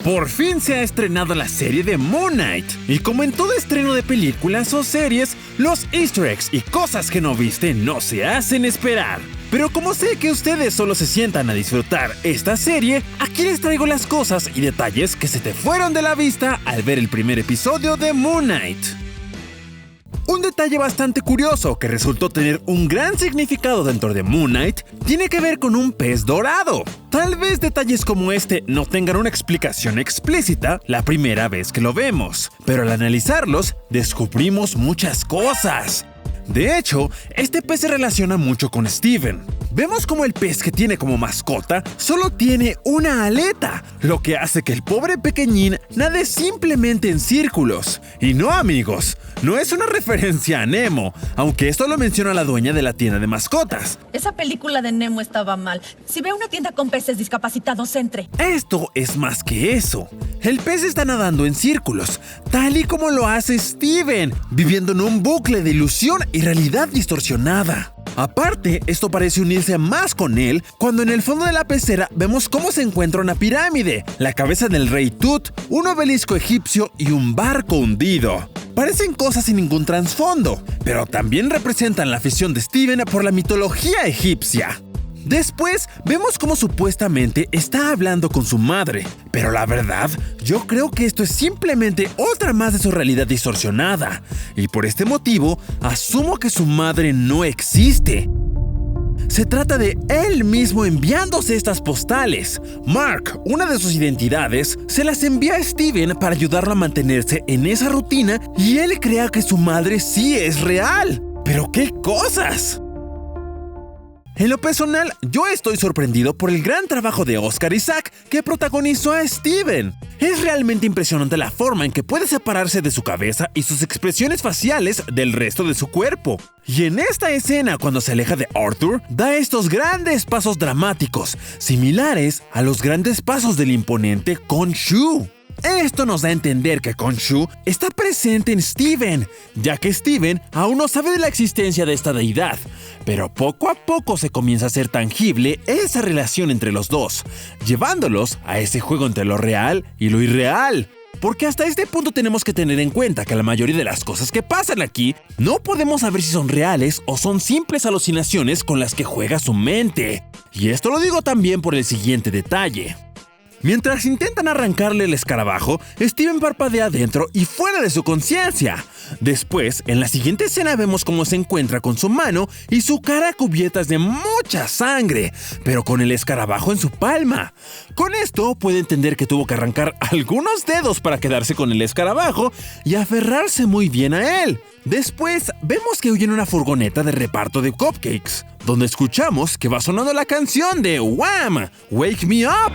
Por fin se ha estrenado la serie de Moon Knight, y como en todo estreno de películas o series, los easter eggs y cosas que no viste no se hacen esperar. Pero como sé que ustedes solo se sientan a disfrutar esta serie, aquí les traigo las cosas y detalles que se te fueron de la vista al ver el primer episodio de Moon Knight. Un detalle bastante curioso que resultó tener un gran significado dentro de Moon Knight tiene que ver con un pez dorado. Tal vez detalles como este no tengan una explicación explícita la primera vez que lo vemos, pero al analizarlos descubrimos muchas cosas. De hecho, este pez se relaciona mucho con Steven. Vemos como el pez que tiene como mascota solo tiene una aleta, lo que hace que el pobre pequeñín nade simplemente en círculos. Y no, amigos, no es una referencia a Nemo, aunque esto lo menciona la dueña de la tienda de mascotas. Esa película de Nemo estaba mal. Si ve una tienda con peces discapacitados, entre. Esto es más que eso. El pez está nadando en círculos, tal y como lo hace Steven, viviendo en un bucle de ilusión y realidad distorsionada. Aparte, esto parece unirse más con él cuando en el fondo de la pecera vemos cómo se encuentra una pirámide, la cabeza del rey Tut, un obelisco egipcio y un barco hundido. Parecen cosas sin ningún trasfondo, pero también representan la afición de Steven por la mitología egipcia. Después, vemos cómo supuestamente está hablando con su madre, pero la verdad, yo creo que esto es simplemente otra más de su realidad distorsionada, y por este motivo, asumo que su madre no existe. Se trata de él mismo enviándose estas postales. Mark, una de sus identidades, se las envía a Steven para ayudarlo a mantenerse en esa rutina y él crea que su madre sí es real. ¿Pero qué cosas? En lo personal, yo estoy sorprendido por el gran trabajo de Oscar Isaac que protagonizó a Steven. Es realmente impresionante la forma en que puede separarse de su cabeza y sus expresiones faciales del resto de su cuerpo. Y en esta escena, cuando se aleja de Arthur, da estos grandes pasos dramáticos, similares a los grandes pasos del imponente Khonshu. Esto nos da a entender que Khonshu está presente en Steven, ya que Steven aún no sabe de la existencia de esta deidad, pero poco a poco se comienza a hacer tangible esa relación entre los dos, llevándolos a ese juego entre lo real y lo irreal. Porque hasta este punto tenemos que tener en cuenta que la mayoría de las cosas que pasan aquí no podemos saber si son reales o son simples alucinaciones con las que juega su mente. Y esto lo digo también por el siguiente detalle. Mientras intentan arrancarle el escarabajo, Steven parpadea dentro y fuera de su conciencia. Después, en la siguiente escena vemos cómo se encuentra con su mano y su cara cubiertas de mucha sangre, pero con el escarabajo en su palma. Con esto puede entender que tuvo que arrancar algunos dedos para quedarse con el escarabajo y aferrarse muy bien a él. Después, vemos que huye en una furgoneta de reparto de cupcakes, donde escuchamos que va sonando la canción de Wham! Wake Me Up.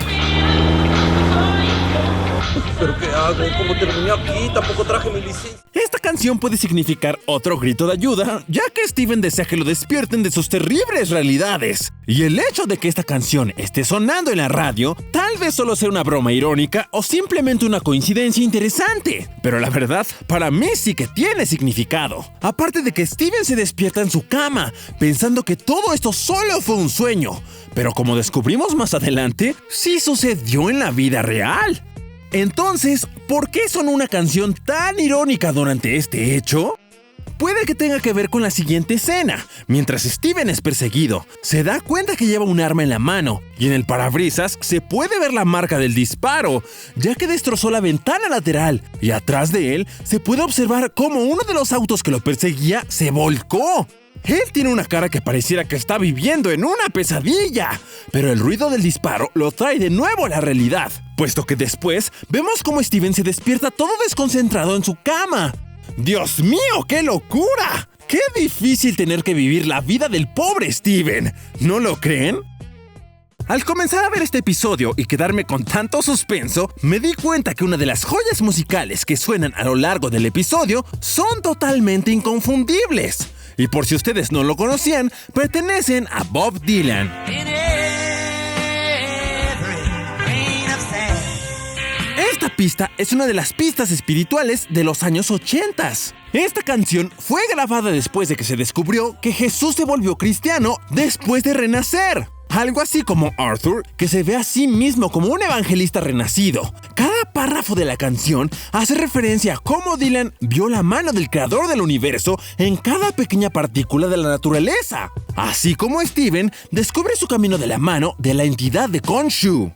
¿Pero qué hago? ¿Cómo terminé aquí? Tampoco traje mi licencia. Esta canción puede significar otro grito de ayuda, ya que Steven desea que lo despierten de sus terribles realidades. Y el hecho de que esta canción esté sonando en la radio, tal vez solo sea una broma irónica o simplemente una coincidencia interesante. Pero la verdad, para mí sí que tiene significado. Aparte de que Steven se despierta en su cama, pensando que todo esto solo fue un sueño. Pero como descubrimos más adelante, sí sucedió en la vida real. Entonces, ¿por qué sonó una canción tan irónica durante este hecho? Puede que tenga que ver con la siguiente escena. Mientras Steven es perseguido, se da cuenta que lleva un arma en la mano y en el parabrisas se puede ver la marca del disparo, ya que destrozó la ventana lateral y atrás de él se puede observar cómo uno de los autos que lo perseguía se volcó. Él tiene una cara que pareciera que está viviendo en una pesadilla, pero el ruido del disparo lo trae de nuevo a la realidad, puesto que después vemos cómo Steven se despierta todo desconcentrado en su cama. ¡Dios mío, qué locura! ¡Qué difícil tener que vivir la vida del pobre Steven! ¿No lo creen? Al comenzar a ver este episodio y quedarme con tanto suspenso, me di cuenta que una de las joyas musicales que suenan a lo largo del episodio son totalmente inconfundibles. Y por si ustedes no lo conocían, pertenecen a Bob Dylan. Esta pista es una de las pistas espirituales de los años 80. Esta canción fue grabada después de que se descubrió que Jesús se volvió cristiano después de renacer. Algo así como Arthur, que se ve a sí mismo como un evangelista renacido. Cada párrafo de la canción hace referencia a cómo Dylan vio la mano del creador del universo en cada pequeña partícula de la naturaleza, así como Steven descubre su camino de la mano de la entidad de Khonshu.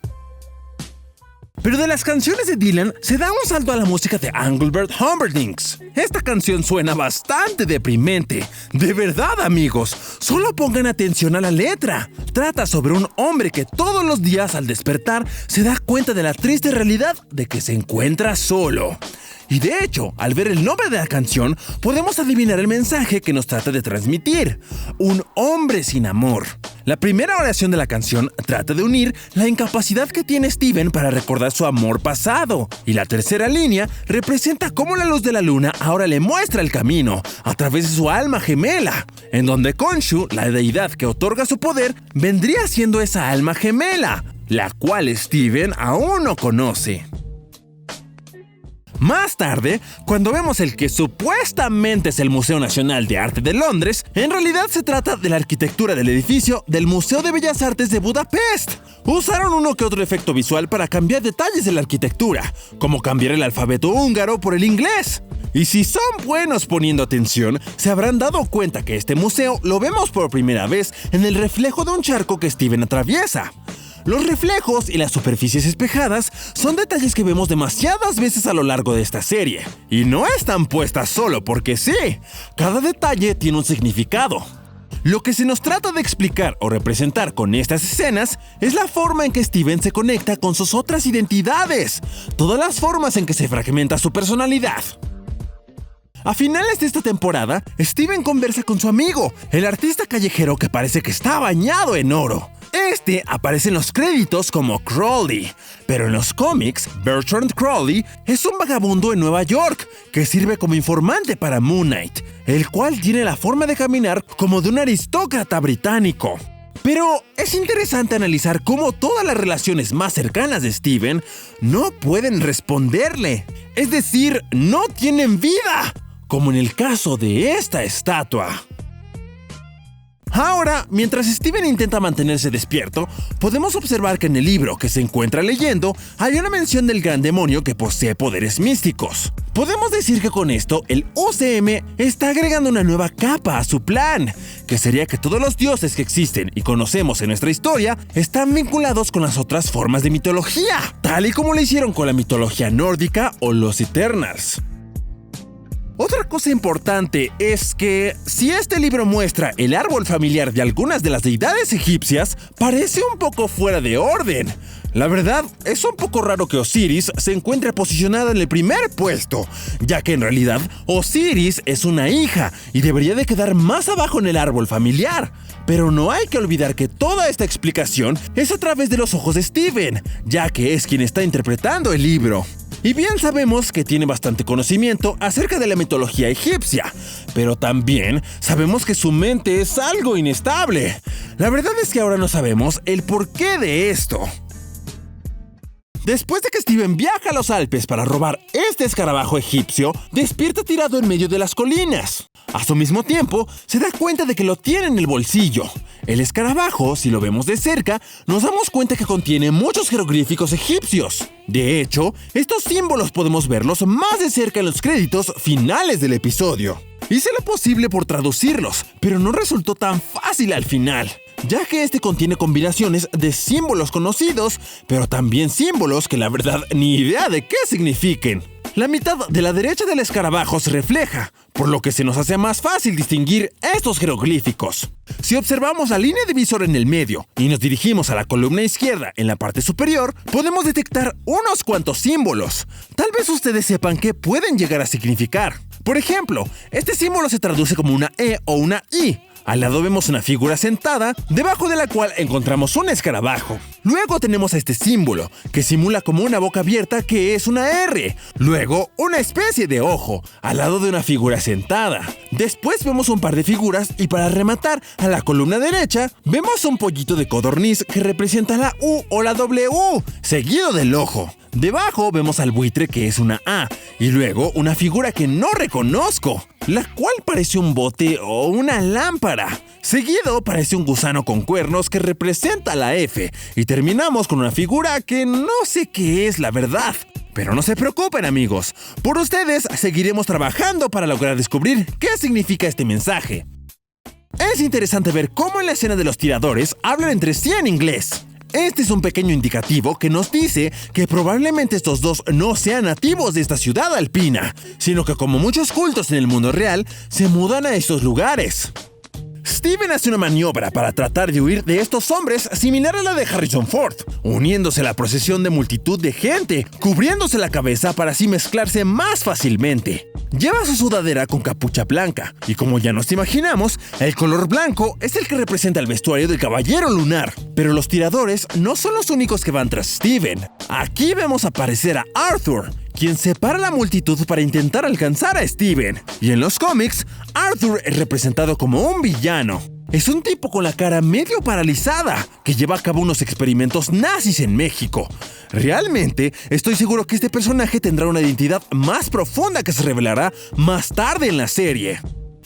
Pero de las canciones de Dylan se da un salto a la música de Engelbert Humperdinck. Esta canción suena bastante deprimente. De verdad, amigos, solo pongan atención a la letra. Trata sobre un hombre que todos los días al despertar se da cuenta de la triste realidad de que se encuentra solo. Y de hecho, al ver el nombre de la canción, podemos adivinar el mensaje que nos trata de transmitir: un hombre sin amor. La primera oración de la canción trata de unir la incapacidad que tiene Steven para recordar su amor pasado. Y la tercera línea representa cómo la luz de la luna ahora le muestra el camino a través de su alma gemela, en donde Khonshu, la deidad que otorga su poder, vendría siendo esa alma gemela, la cual Steven aún no conoce. Más tarde, cuando vemos el que supuestamente es el Museo Nacional de Arte de Londres, en realidad se trata de la arquitectura del edificio del Museo de Bellas Artes de Budapest. Usaron uno que otro efecto visual para cambiar detalles de la arquitectura, como cambiar el alfabeto húngaro por el inglés. Y si son buenos poniendo atención, se habrán dado cuenta que este museo lo vemos por primera vez en el reflejo de un charco que Steven atraviesa. Los reflejos y las superficies espejadas son detalles que vemos demasiadas veces a lo largo de esta serie. Y no están puestas solo porque sí. Cada detalle tiene un significado. Lo que se nos trata de explicar o representar con estas escenas es la forma en que Steven se conecta con sus otras identidades. Todas las formas en que se fragmenta su personalidad. A finales de esta temporada, Steven conversa con su amigo, el artista callejero que parece que está bañado en oro. Este aparece en los créditos como Crowley, pero en los cómics, Bertrand Crowley es un vagabundo en Nueva York que sirve como informante para Moon Knight, el cual tiene la forma de caminar como de un aristócrata británico. Pero es interesante analizar cómo todas las relaciones más cercanas de Steven no pueden responderle, es decir, no tienen vida, como en el caso de esta estatua. Ahora, mientras Steven intenta mantenerse despierto, podemos observar que en el libro que se encuentra leyendo hay una mención del gran demonio que posee poderes místicos. Podemos decir que con esto el UCM está agregando una nueva capa a su plan, que sería que todos los dioses que existen y conocemos en nuestra historia están vinculados con las otras formas de mitología, tal y como lo hicieron con la mitología nórdica o los Eternals. Otra cosa importante es que, si este libro muestra el árbol familiar de algunas de las deidades egipcias, parece un poco fuera de orden. La verdad, es un poco raro que Osiris se encuentre posicionada en el primer puesto, ya que en realidad Osiris es una hija y debería de quedar más abajo en el árbol familiar. Pero no hay que olvidar que toda esta explicación es a través de los ojos de Steven, ya que es quien está interpretando el libro. Y bien sabemos que tiene bastante conocimiento acerca de la mitología egipcia, pero también sabemos que su mente es algo inestable. La verdad es que ahora no sabemos el porqué de esto. Después de que Steven viaja a los Alpes para robar este escarabajo egipcio, despierta tirado en medio de las colinas. A su mismo tiempo, se da cuenta de que lo tiene en el bolsillo. El escarabajo, si lo vemos de cerca, nos damos cuenta que contiene muchos jeroglíficos egipcios. De hecho, estos símbolos podemos verlos más de cerca en los créditos finales del episodio. Hice lo posible por traducirlos, pero no resultó tan fácil al final, ya que este contiene combinaciones de símbolos conocidos, pero también símbolos que la verdad ni idea de qué signifiquen. La mitad de la derecha del escarabajo se refleja, por lo que se nos hace más fácil distinguir estos jeroglíficos. Si observamos la línea divisora en el medio y nos dirigimos a la columna izquierda en la parte superior, podemos detectar unos cuantos símbolos. Tal vez ustedes sepan qué pueden llegar a significar. Por ejemplo, este símbolo se traduce como una E o una I. Al lado vemos una figura sentada, debajo de la cual encontramos un escarabajo. Luego tenemos a este símbolo, que simula como una boca abierta que es una R. Luego, una especie de ojo, al lado de una figura sentada. Después vemos un par de figuras y para rematar, a la columna derecha, vemos un pollito de codorniz que representa la U o la W, seguido del ojo. Debajo vemos al buitre que es una A, y luego una figura que no reconozco, la cual parece un bote o una lámpara. Seguido parece un gusano con cuernos que representa la F, y terminamos con una figura que no sé qué es la verdad. Pero no se preocupen, amigos. Por ustedes seguiremos trabajando para lograr descubrir qué significa este mensaje. Es interesante ver cómo en la escena de los tiradores hablan entre sí en inglés. Este es un pequeño indicativo que nos dice que probablemente estos dos no sean nativos de esta ciudad alpina, sino que como muchos cultos en el mundo real, se mudan a estos lugares. Steven hace una maniobra para tratar de huir de estos hombres similar a la de Harrison Ford, uniéndose a la procesión de multitud de gente, cubriéndose la cabeza para así mezclarse más fácilmente. Lleva su sudadera con capucha blanca, y como ya nos imaginamos, el color blanco es el que representa el vestuario del Caballero Lunar. Pero los tiradores no son los únicos que van tras Steven. Aquí vemos aparecer a Arthur, quien separa la multitud para intentar alcanzar a Steven. Y en los cómics, Arthur es representado como un villano. Es un tipo con la cara medio paralizada, que lleva a cabo unos experimentos nazis en México. Realmente, estoy seguro que este personaje tendrá una identidad más profunda que se revelará más tarde en la serie.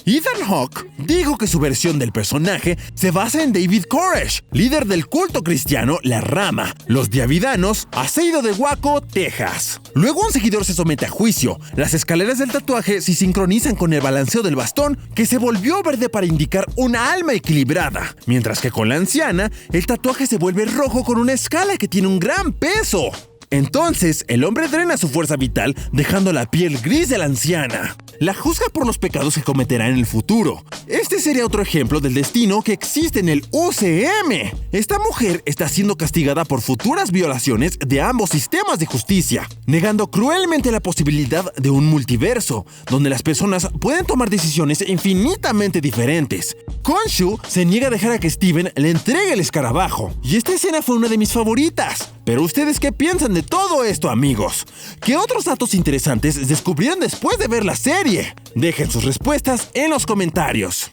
Ethan Hawke dijo que su versión del personaje se basa en David Koresh, líder del culto cristiano La Rama, los Davidanos, aseido de Waco, Texas. Luego un seguidor se somete a juicio. Las escaleras del tatuaje se sincronizan con el balanceo del bastón, que se volvió verde para indicar una alma equilibrada, mientras que con la anciana, el tatuaje se vuelve rojo con una escala que tiene un gran peso. Entonces, el hombre drena su fuerza vital, dejando la piel gris de la anciana. La juzga por los pecados que cometerá en el futuro. Este sería otro ejemplo del destino que existe en el UCM. Esta mujer está siendo castigada por futuras violaciones de ambos sistemas de justicia, negando cruelmente la posibilidad de un multiverso, donde las personas pueden tomar decisiones infinitamente diferentes. Khonshu se niega a dejar a que Steven le entregue el escarabajo, y esta escena fue una de mis favoritas. Pero ¿ustedes qué piensan de todo esto, amigos? ¿Qué otros datos interesantes descubrieron después de ver la serie? Dejen sus respuestas en los comentarios.